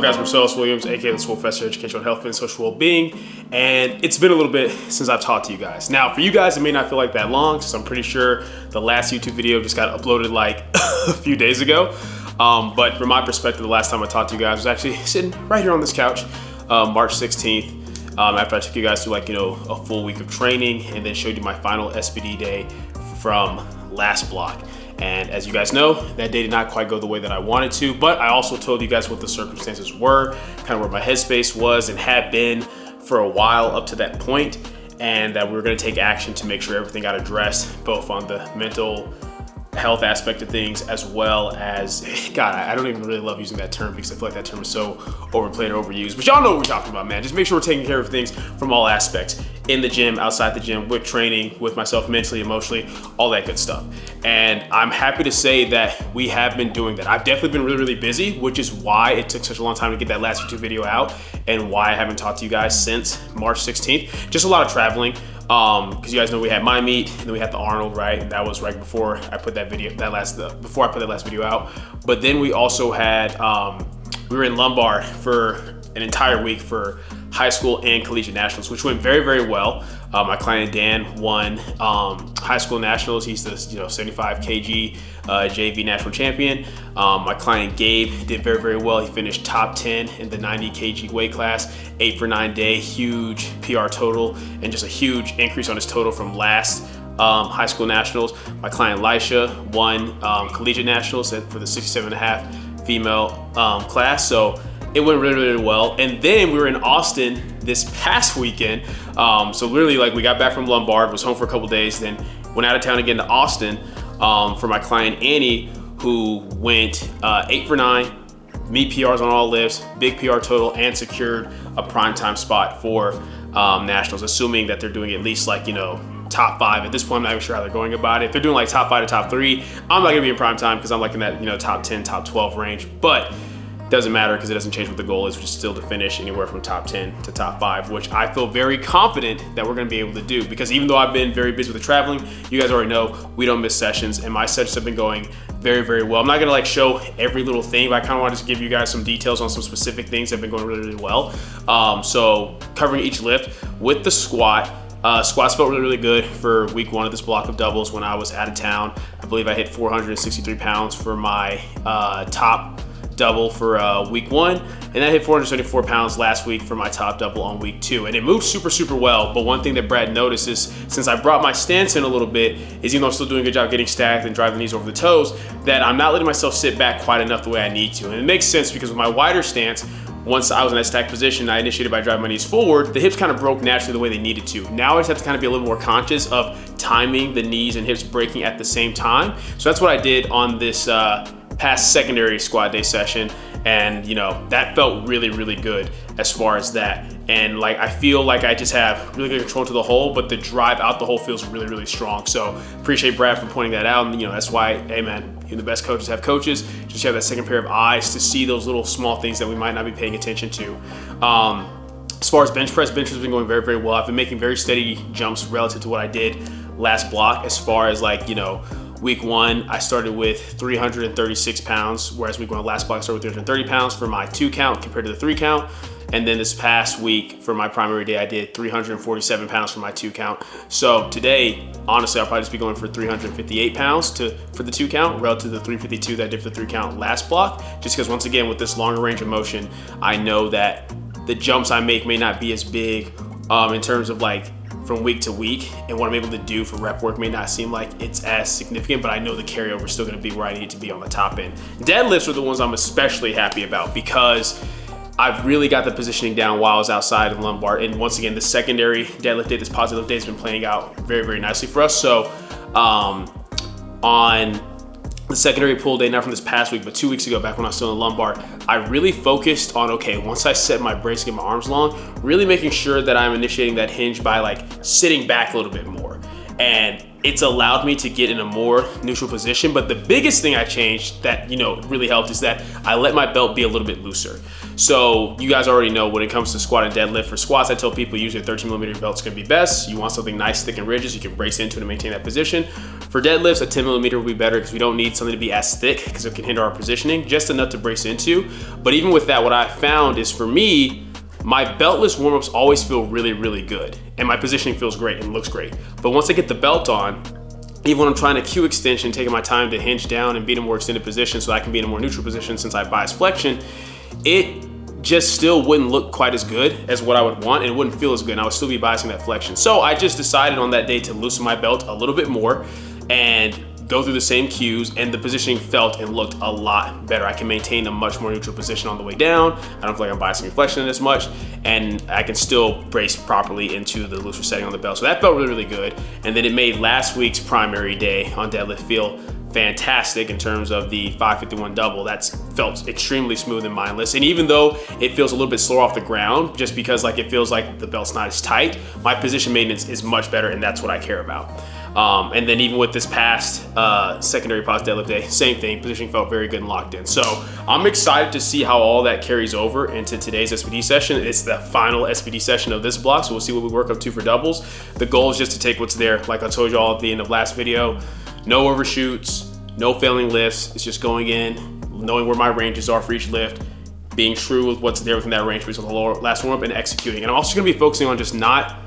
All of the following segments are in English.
up, guys? I'm Williams, aka TheSwolefessor, Educational Health and Social Well-Being, and it's been a little bit since I've talked to you guys. Now, for you guys, it may not feel like that long, because I'm pretty sure the last YouTube video just got uploaded like a few days ago. But from my perspective, the last time I talked to you guys was actually sitting right here on this couch, March 16th, after I took you guys through a full week of training and then showed you my final SBD day from last block. And as you guys know, that day did not quite go the way that I wanted to, but I also told you guys what the circumstances were, kind of where my headspace was and had been for a while up to that point, and that we were gonna take action to make sure everything got addressed, both on the mental health aspect of things, as well as, God, I don't even really love using that term because I feel like that term is so overplayed or overused, but y'all know what we're talking about, man. Just make sure we're taking care of things from all aspects, in the gym, outside the gym, with training, with myself mentally, emotionally, all that good stuff. And I'm happy to say that we have been doing that. I've definitely been really, really busy, which is why it took such a long time to get that last YouTube video out and why I haven't talked to you guys since March 16th. Just a lot of traveling. Because you guys know we had my meet and then we had the Arnold, right? And that was right before I put that video, before I put that last video out. But then we also had, we were in Lombard for an entire week for high school and collegiate nationals, which went very, very well. My client Dan won high school nationals. He's the 75 kg JV national champion. My client Gabe did very, very well. He finished top 10 in the 90 kg weight class, 8 for 9 day, huge PR total, and just a huge increase on his total from last high school nationals. My client Lisha won collegiate nationals for the 67.5 female class. So it went really, really well. And then we were in Austin this past weekend. So literally, we got back from Lombard, was home for a couple days, then went out of town again to Austin for my client Annie, who went 8 for 9, meet PRs on all lifts, big PR total, and secured a primetime spot for nationals, assuming that they're doing at least top 5. At this point, I'm not even sure how they're going about it. If they're doing top 5 to top 3, I'm not gonna be in prime time because I'm in that top 10, top 12 range. But doesn't matter because it doesn't change what the goal is, which is still to finish anywhere from top 10 to top 5, which I feel very confident that we're gonna be able to do, because even though I've been very busy with the traveling, you guys already know we don't miss sessions, and my sessions have been going very, very well. I'm not gonna show every little thing, but I kind of want to just give you guys some details on some specific things that have been going really, really well. So covering each lift with the squat. Squats felt really, really good for week 1 of this block of doubles when I was out of town. I believe I hit 463 pounds for my top double for week 1, and I hit 474 pounds last week for my top double on week 2, and it moved super, super well. But one thing that Brad noticed is, since I brought my stance in a little bit, is even though I'm still doing a good job getting stacked and driving the knees over the toes, that I'm not letting myself sit back quite enough the way I need to. And it makes sense because with my wider stance, once I was in that stacked position, I initiated by driving my knees forward, the hips kind of broke naturally the way they needed to. Now I just have to kind of be a little more conscious of timing the knees and hips breaking at the same time. So that's what I did on this past secondary squat day session, and that felt really, really good as far as that. And I feel like I just have really good control to the hole, but the drive out the hole feels really, really strong. So appreciate Brad for pointing that out. And that's why, hey man, the best coaches have coaches. Just have that second pair of eyes to see those little small things that we might not be paying attention to. As far as bench press has been going very, very well. I've been making very steady jumps relative to what I did last block. As far as week 1, I started with 336 pounds, whereas week 1 last block I started with 330 pounds for my 2 count compared to the 3 count. And then this past week for my primary day, I did 347 pounds for my 2 count. So today, honestly, I'll probably just be going for 358 pounds for the 2 count relative to the 352 that I did for the 3 count last block. Just because once again, with this longer range of motion, I know that the jumps I make may not be as big in terms of from week to week, and what I'm able to do for rep work may not seem like it's as significant, but I know the carryover is still gonna be where I need to be on the top end. Deadlifts are the ones I'm especially happy about because I've really got the positioning down while I was outside of Lombard. And once again, the secondary deadlift day, this positive day, has been playing out very, very nicely for us. So on the secondary pull day, not from this past week, but 2 weeks ago, back when I was still in Lombard, I really focused on, okay, once I set my brace and get my arms long, really making sure that I'm initiating that hinge by sitting back a little bit more. And it's allowed me to get in a more neutral position. But the biggest thing I changed that, you know, really helped is that I let my belt be a little bit looser. So you guys already know when it comes to squat and deadlift. For squats, I tell people usually a 13mm belt is gonna be best. You want something nice, thick, and rigid so you can brace into it and maintain that position. For deadlifts, a 10mm will be better because we don't need something to be as thick because it can hinder our positioning, just enough to brace into. But even with that, what I found is for me, my beltless warm-ups always feel really, really good. And my positioning feels great and looks great. But once I get the belt on, even when I'm trying to Q extension, taking my time to hinge down and be in a more extended position so I can be in a more neutral position since I bias flexion, it just still wouldn't look quite as good as what I would want, and it wouldn't feel as good, and I would still be biasing that flexion. So I just decided on that day to loosen my belt a little bit more and go through the same cues, and the positioning felt and looked a lot better. I can maintain a much more neutral position on the way down. I don't feel like I'm biasing flexion as much, and I can still brace properly into the looser setting on the belt. So that felt really, really good. And then it made last week's primary day on deadlift feel fantastic in terms of the 551 double. That's felt extremely smooth and mindless. And even though it feels a little bit slower off the ground, just because like it feels like the belt's not as tight, my position maintenance is much better, and that's what I care about. And then even with this past secondary pause deadlift day, same thing, positioning felt very good and locked in. So I'm excited to see how all that carries over into today's SPD session. It's the final SPD session of this block, so we'll see what we work up to for doubles. The goal is just to take what's there, like I told you all at the end of last video. No overshoots, no failing lifts. It's just going in, knowing where my ranges are for each lift, being true with what's there within that range based on the last warm-up, and executing. And I'm also gonna be focusing on just not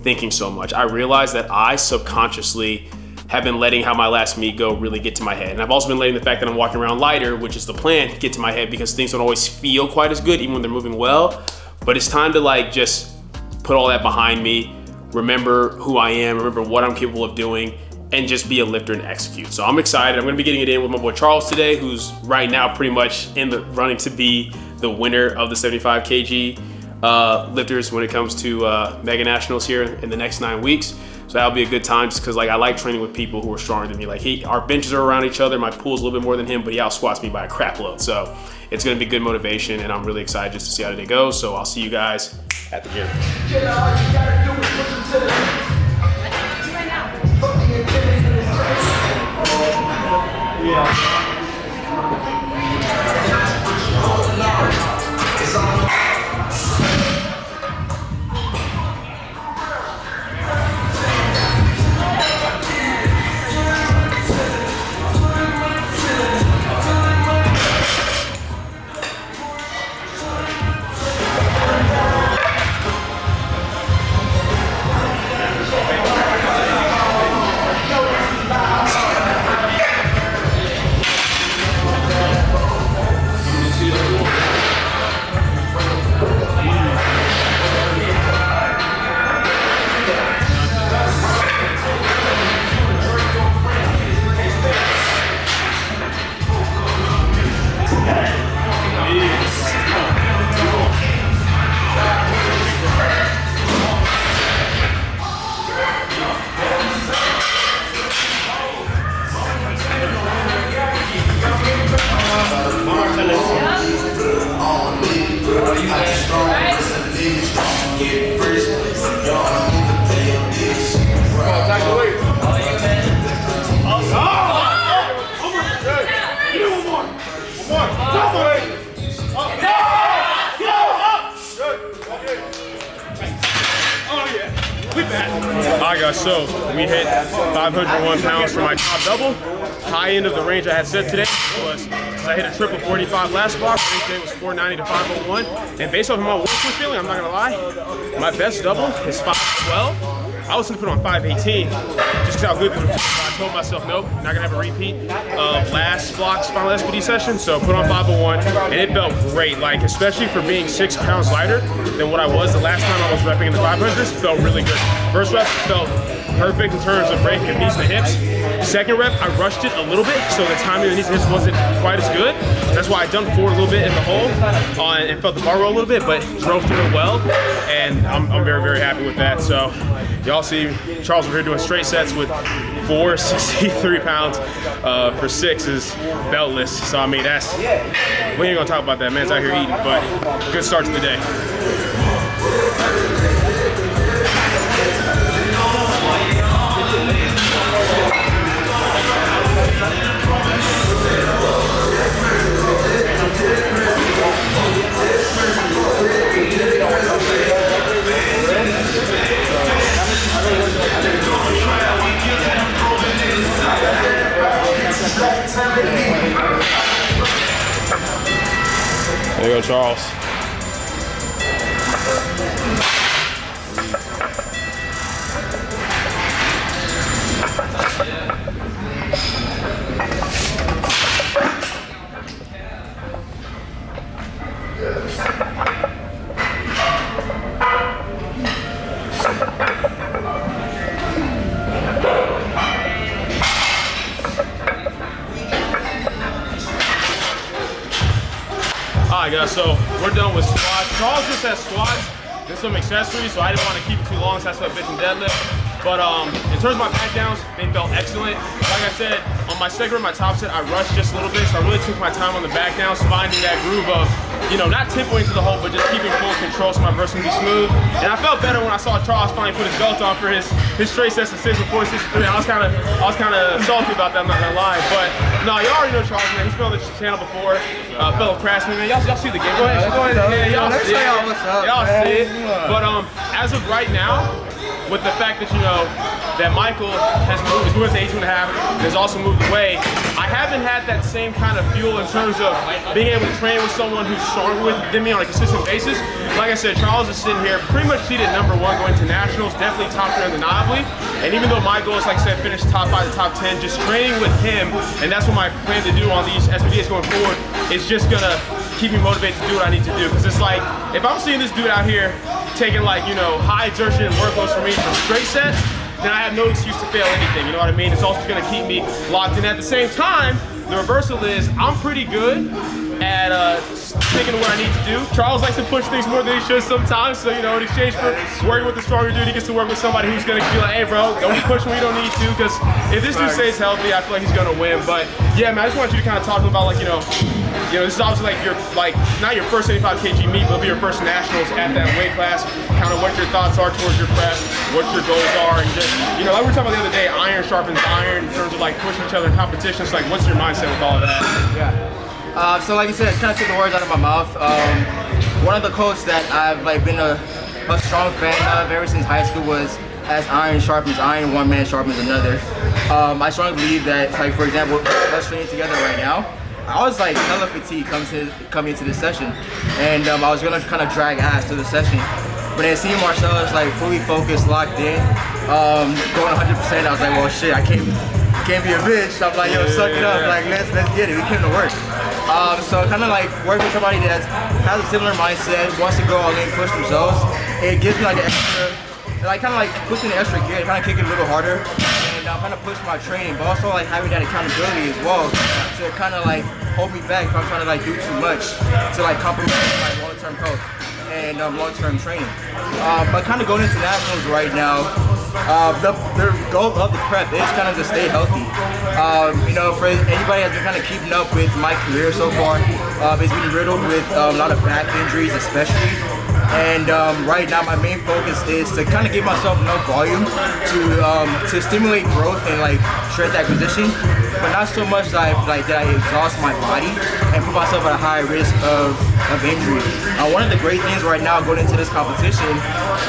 thinking so much. I realized that I subconsciously have been letting how my last meet go really get to my head. And I've also been letting the fact that I'm walking around lighter, which is the plan, get to my head, because things don't always feel quite as good even when they're moving well. But it's time to like just put all that behind me, remember who I am, remember what I'm capable of doing, and just be a lifter and execute. So I'm excited. I'm gonna be getting it in with my boy Charles today, who's right now pretty much in the running to be the winner of the 75 kg lifters when it comes to mega nationals here in the next 9 weeks. So that'll be a good time just because like I like training with people who are stronger than me. Like our benches are around each other. My pool's a little bit more than him, but he out squats me by a crap load. So it's gonna be good motivation, and I'm really excited just to see how today goes. So I'll see you guys at the gym. Yeah. Alright guys, so we hit 501 pounds for my top double. High end of the range I had set today was, because I hit a triple 45 last block, range today was 490 to 501. And based off of my work feeling, I'm not gonna lie, my best double is 512. I was gonna put on 518, just how good this was. I told myself, nope, not gonna have a repeat of last block's final SPD session, so put on 501, and it felt great, like, especially for being 6 pounds lighter than what I was the last time I was repping in the 500s, felt really good. First rep felt perfect in terms of breaking the knees and the hips. Second rep, I rushed it a little bit, so the timing of the knees and hips wasn't quite as good. That's why I dunked forward a little bit in the hole and felt the bar roll a little bit, but drove through it well, and I'm very, very happy with that. So y'all see Charles over here doing straight sets with 463 pounds for 6 is beltless. So I mean, that's, we ain't gonna talk about that, man's out here eating, but good start to the day. go, Charles. Alright guys, so we're done with squats. Charles just has squats and some accessories, so I didn't want to keep it too long, so that's why I bitched and deadlift. But in terms of my back downs, they felt excellent. Like I said, on my second, my top set, I rushed just a little bit, so I really took my time on the back downs, finding that groove of, you know, not tipping into the hole, but just keeping full control so my burst can be smooth. And I felt better when I saw Charles finally put his belt on for his straight sets of 6 before 63. I was kind of salty about that, I'm not gonna lie. But no, you already know Charles, man. He's been on the channel before. Fellow craftsman, man. Y'all see the game. Go ahead. Yeah, y'all see it. Y'all see it. But as of right now, with the fact that, you know, that Michael has moved, is moving to 82.5, and has also moved away, I haven't had that same kind of fuel in terms of being able to train with someone who's stronger than me on a consistent basis. Like I said, Charles is sitting here pretty much seated #1 going to nationals, definitely top 3 undeniably. And even though my goal is, like I said, finish top 5 to top 10, just training with him, and that's what I plan to do on these SPDs going forward, is just gonna keep me motivated to do what I need to do. Because it's like, if I'm seeing this dude out here taking, like, you know, high exertion workloads for me for straight sets, then I have no excuse to fail anything, you know what I mean? It's also gonna keep me locked in. At the same time, the reversal is, I'm pretty good at sticking to what I need to do. Charles likes to push things more than he should sometimes, so, you know, in exchange for working with the stronger dude, he gets to work with somebody who's gonna be like, hey bro, don't be pushing when you don't need to, because if this dude stays healthy, I feel like he's gonna win. But yeah, man, I just want you to kind of talk about, like, you know, this is obviously like your, like, not your first 75 kg meet, but it'll be your first nationals at that weight class. Kind of what your thoughts are towards your prep, what your goals are, and just, you know, like we were talking about the other day, iron sharpens iron in terms of like pushing each other in competitions. Like, what's your mindset with all of that? Yeah. So like you said, kind of took the words out of my mouth. One of the quotes that I've like been a strong fan of ever since high school was, as iron sharpens iron, one man sharpens another. I strongly believe that, like, for example, us training together right now, I was like hella fatigued coming into this session, and I was gonna kind of drag ass to the session. But then seeing Marcellus like fully focused, locked in, going 100%, I was like, well shit, I can't be a bitch. I'm like, yo, suck it up, like let's get it. We came to work. So kind of like working with somebody that has a similar mindset, wants to go all in, push themselves. It gives me like an extra, like kind of like pushing the extra gear, kind of kicking a little harder, and kind of push my training, but also like having that accountability as well to kind of like hold me back if I'm trying to like do too much to like compromise my long-term health and long-term training. But kind of going into nationals right now, the goal of the prep is kind of to stay healthy. You know, for anybody that's been kind of keeping up with my career so far, it's been riddled with a lot of back injuries especially. And right now my main focus is to kind of give myself enough volume to stimulate growth and like strength acquisition, but not so much that I exhaust my body and put myself at a high risk of injury. One of the great things right now going into this competition,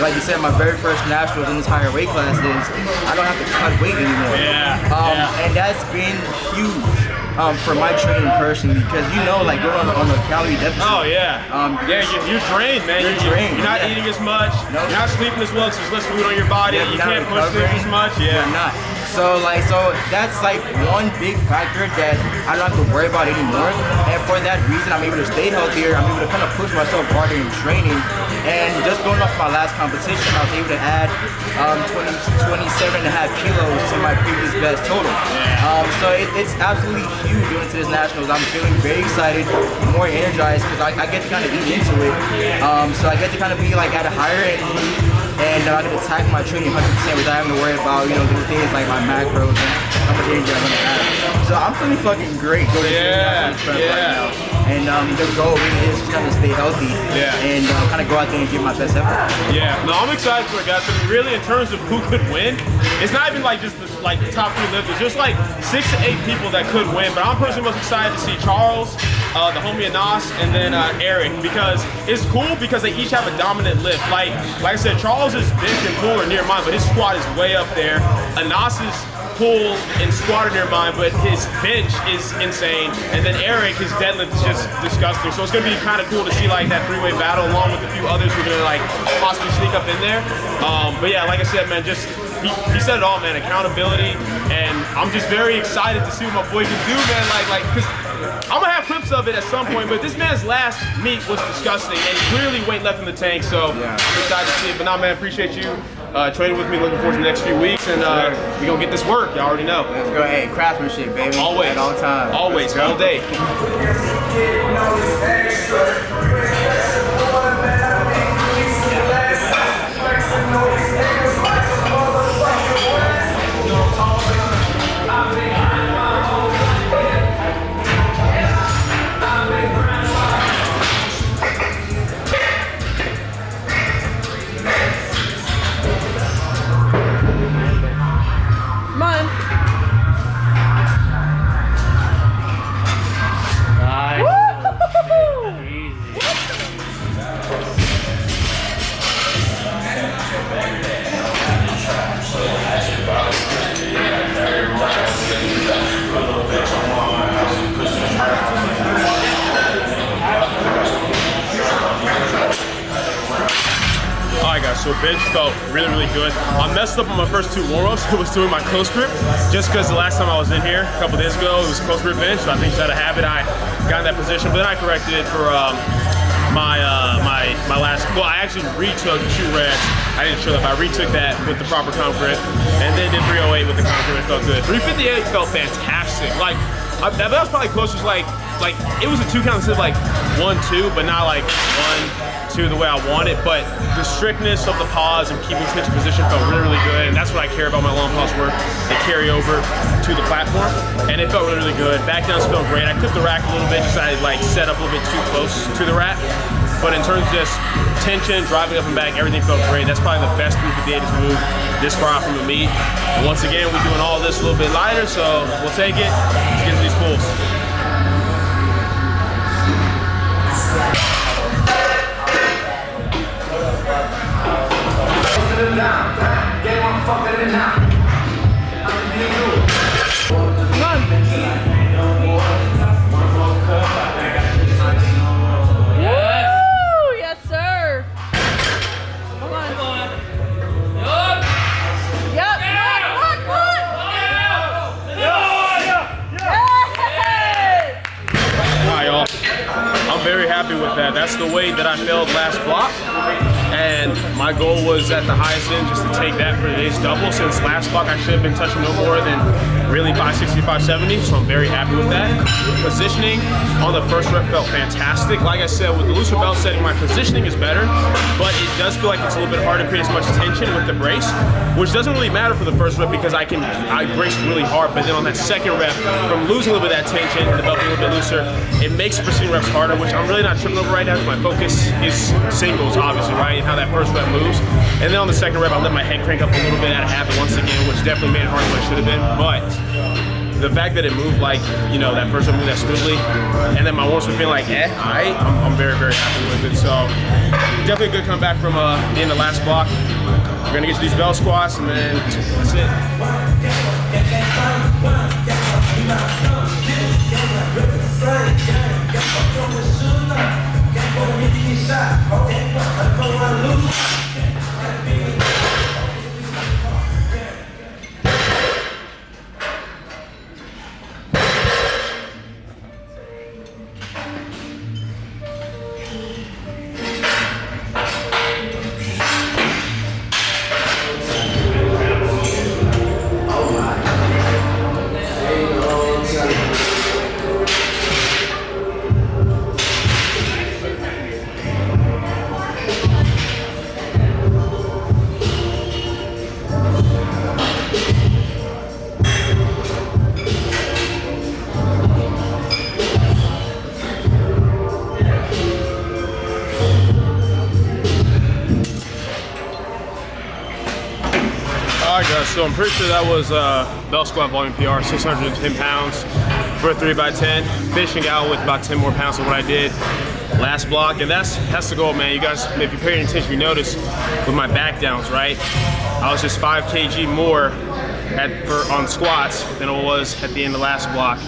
like you said, my very first nationals in this higher weight class, is I don't have to cut weight anymore. And that's been huge. For my training personally, because you know, like going on a calorie deficit. Oh yeah. You're drained, man. You're drained. You're not eating as much. Nope. You're not sleeping as well. So there's less food on your body. You can't push things as much. Yeah. You're not. So that's like one big factor that I don't have to worry about anymore. And for that reason, I'm able to stay healthier. I'm able to kind of push myself harder in training. And just going off my last competition, I was able to add 27.5 kilos to my previous best total. So it's absolutely huge going into this nationals. I'm feeling very excited, more energized, because I get to kind of eat into it. So I get to kind of be like at a higher end, and I can attack my training 100% without having to worry about, you know, little things like my macros and how much energy I'm gonna have. So I'm feeling fucking great going into this prep right now. And the goal really is to kind of stay healthy and kind of go out there and give my best effort. Yeah, no, I'm excited for it, guys. I mean, really, in terms of who could win, it's not even like just the top 3 lifters. There's like 6 to 8 people that could win. But I'm personally most excited to see Charles the homie Anas, and then Eric, because it's cool because they each have a dominant lift. Like I said, Charles's bench and pull are near mine, but his squat is way up there. Anas's pull and squat are near mine, but his bench is insane. And then Eric, his deadlift is just disgusting. So it's gonna be kind of cool to see like that three-way battle along with a few others who are gonna like possibly sneak up in there. But yeah, like I said, man, just he said it all, man. Accountability, and I'm just very excited to see what my boy can do, man. Like, cause I'm gonna have clips of it at some point, but this man's last meet was disgusting, and clearly weight left in the tank. So yeah. I'm excited to see it. But nah, man, appreciate you training with me. Looking forward to the next few weeks, and we gonna get this work. Y'all already know. Let's go. Hey, craftsmanship, baby. Always, at all times. Always, all day. So bench felt really, really good. I messed up on my first two warm-ups. I was doing my close grip just because the last time I was in here a couple days ago, it was close grip bench. So I think it's out of habit. I got in that position, but then I corrected it for my last. Well, I actually retook 2 reps. I didn't show that, but I retook that with the proper comp grip, and then did 308 with the comp grip. It felt good. 358 felt fantastic. Like that was probably closest. Like it was a 2 count instead of like 1-2, but not like 1-2 the way I want it. But the strictness of the pause and keeping tension position felt really, really good, and that's what I care about my long pause work. They carry over to the platform, and it felt really, really good. Back downs felt great. I clipped the rack a little bit because I like set up a little bit too close to the rack. But in terms of just tension, driving up and back, everything felt great. That's probably the best 358 move this far out from the meet. And once again, we're doing all this a little bit lighter, so we'll take it. Let's get to these pulls. Yes, sir. Come on. Yep. Come on. Yes. All right, y'all. I'm very happy with that. That's the weight that I failed last block. And my goal was at the highest end just to take that for today's double. Since last block I should have been touching no more than really 560, 570, so I'm very happy with that. Positioning on the first rep felt fantastic. Like I said, with the looser belt setting, my positioning is better, but it does feel like it's a little bit hard to create as much tension with the brace, which doesn't really matter for the first rep because I brace really hard, but then on that second rep, from losing a little bit of that tension, the belt being a little bit looser, it makes the preceding reps harder, which I'm really not tripping over right now because my focus is singles, obviously, right? And how that first rep moves. And then on the second rep, I let my head crank up a little bit out of habit once again, which definitely made it harder than it should have been. But the fact that it moved like, you know, that first rep moved that smoothly, and then my warm-ups were feeling like, alright, I'm very, very happy with it. So definitely a good comeback from the end of the last block. We're gonna get to these bell squats, and then that's it. So I'm pretty sure that was bell squat volume PR, 610 pounds. for a 3x10, finishing out with about 10 more pounds than what I did last block, and that's the goal, man. You guys, if you're paying attention, you notice with my back downs, right? I was just 5 kg more on squats than it was at the end of last block.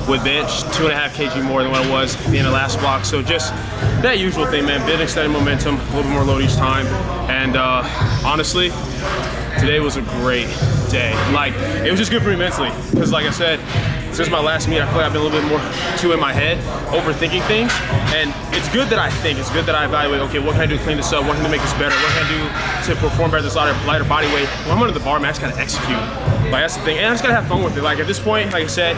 With bench, 2.5 kg more than what it was at the end of last block. So just that usual thing, man. Building steady momentum, a little bit more load each time. And honestly, today was a great day. Like, it was just good for me mentally. Because like I said, since my last meet, I feel like I've been a little bit more too in my head, overthinking things. And it's good that I think, it's good that I evaluate, okay, what can I do to clean this up? What can I do to make this better? What can I do to perform better this lighter body weight? When I'm under the bar, man, I just gotta execute. Like, that's the thing. And I just gotta have fun with it. Like, at this point, like I said,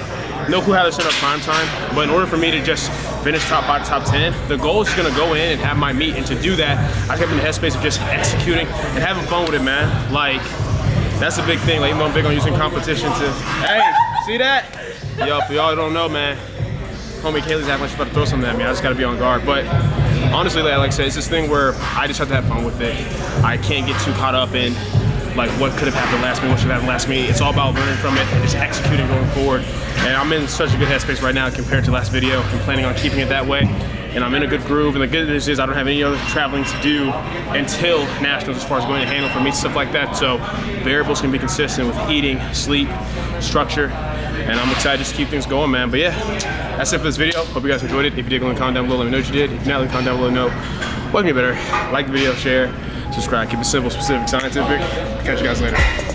no clue how to set up prime time, but in order for me to just finish top 5 to top 10, the goal is just gonna go in and have my meet. And to do that, I have in the headspace of just executing and having fun with it, man. Like, that's a big thing. Like, even though I'm big on using competition to, hey, see that? Yo, for y'all who don't know, man, homie Kaylee's acting like she's about to throw something at me. I just gotta be on guard. But honestly, like I said, it's this thing where I just have to have fun with it. I can't get too caught up in like what could have happened last meet, what should have happened last meet. It's all about learning from it and just executing going forward. And I'm in such a good headspace right now compared to last video. I'm planning on keeping it that way. And I'm in a good groove. And the good news is I don't have any other traveling to do until nationals as far as going to handle for meets, stuff like that. So variables can be consistent with eating, sleep, structure. And I'm excited just to keep things going, man. But yeah, that's it for this video. Hope you guys enjoyed it. If you did, go in the comment down below, let me know what you did. If not, leave a comment down below, know what can be better. Like the video, share, subscribe. Keep it simple, specific, scientific. Catch you guys later.